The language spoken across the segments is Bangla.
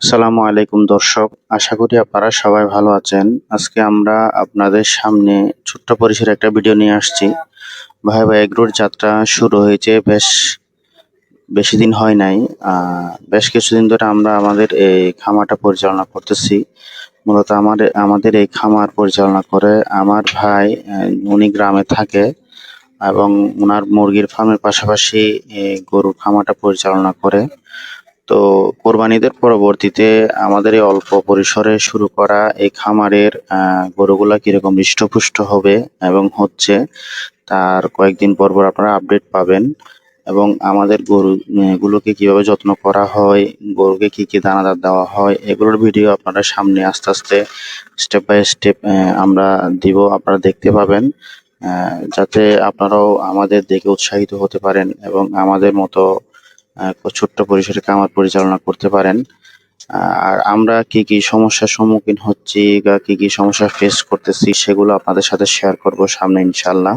আসসালামু আলাইকুম দর্শক, আশা করি আপনারা সবাই ভালো আছেন। আজকে আমরা আপনাদের সামনে ছোট্ট পরিসরে একটা ভিডিও নিয়ে আসছি। ভাই ভাই এগ্রোর যাত্রা শুরু হয়েছে বেশ বেশি দিন হয় নাই। বেশ কিছুদিন ধরে আমরা আমাদের এই খামারটা পরিচালনা করতেছি। মূলত আমাদের এই খামার পরিচালনা করে আমার ভাই। উনি গ্রামে থাকে এবং ওনার মুরগির ফার্মের পাশাপাশি গরুর খামারটা পরিচালনা করে। তো কোরবানিদের পরবর্তীতে আমাদের এই অল্প পরিসরে শুরু করা এই খামারের গরুগুলা কিরকম হৃষ্টপুষ্ট হবে এবং হচ্ছে তার কয়েকদিন পর পর আপনারা আপডেট পাবেন। এবং আমাদের গরু গুলোকে কিভাবে যত্ন করা হয়, গরুকে কি কি দানাদার দেওয়া হয়, এগুলোর ভিডিও আপনারা সামনে আস্তে আস্তে স্টেপ বাই স্টেপ আমরা দিব, আপনারা দেখতে পাবেন। যাতে আপনারাও আমাদের দেখে উৎসাহিত হতে পারেন এবং আমাদের মতো ছোট্ট পরিসরে খামার পরিচালনা করতে পারেন। আর আমরা কি কি সমস্যার সম্মুখীন হচ্ছি বা কি কি সমস্যা ফেস করতেছি সেগুলো আপনাদের সাথে শেয়ার করব সামনে ইনশাল্লাহ।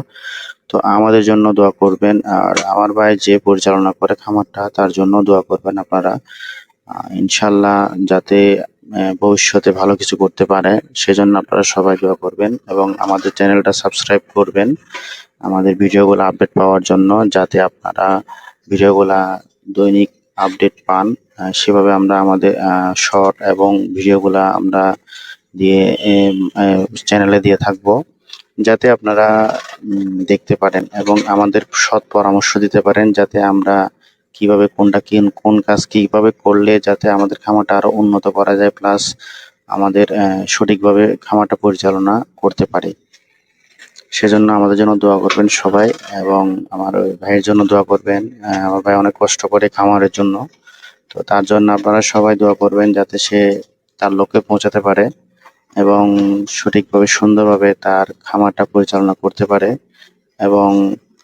তো আমাদের জন্য দোয়া করবেন, আর আমার ভাই যে পরিচালনা করে খামারটা তার জন্য দোয়া করবেন আপনারা। ইনশাল্লাহ যাতে ভবিষ্যতে ভালো কিছু করতে পারে সেজন্য আপনারা সবাই দোয়া করবেন এবং আমাদের চ্যানেলটা সাবস্ক্রাইব করবেন আমাদের ভিডিওগুলো আপডেট পাওয়ার জন্য, যাতে আপনারা ভিডিওগুলা দৈনিক আপডেট পান। সেভাবে আমরা আমাদের শর্ট এবং ভিডিওগুলা আমরা দিয়ে চ্যানেলে দিয়ে থাকবো, যাতে আপনারা দেখতে পারেন এবং আমাদের সৎ পরামর্শ দিতে পারেন, যাতে আমরা কিভাবে কোন কাজ কিভাবে করলে যাতে আমাদের খামারটা আরো উন্নত করা যায়, প্লাস আমাদের সঠিকভাবে খামারটা পরিচালনা করতে পারি। সেজন্য আমাদের জন্য দোয়া করবেন সবাই এবং আমার ওই ভাইয়ের জন্য দোয়া করবেন। আমার ভাই অনেক কষ্ট করে খামারের জন্য, তো তার জন্য আপনারা সবাই দোয়া করবেন যাতে সে তার লক্ষ্যে পৌঁছাতে পারে এবং সঠিকভাবে সুন্দরভাবে তার খামারটা পরিচালনা করতে পারে এবং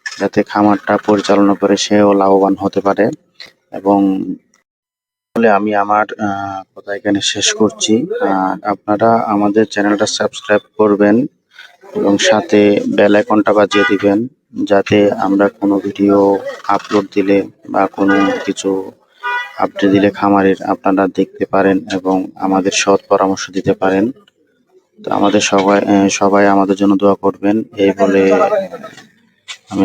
যাতে খামারটা পরিচালনা করে সেও লাভবান হতে পারে। এবং বলে আমি আমার কথা এখানে শেষ করছি। আর আপনারা আমাদের চ্যানেলটা সাবস্ক্রাইব করবেন এবং সাথে বেল আইকনটা বাজিয়ে দিবেন, যাতে আমরা কোনো ভিডিও আপলোড দিলে বা কোনো কিছু আপডেট দিলে খামারের আপনারা দেখতে পারেন এবং আমাদের সৎ পরামর্শ দিতে পারেন। তো আমাদের সবাই আমাদের জন্য দোয়া করবেন এই বলে আমি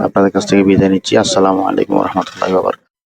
আপনাদের কাছ থেকে বিদায় নিচ্ছি। আসসালামু আলাইকুম রহমতুল্লাহ।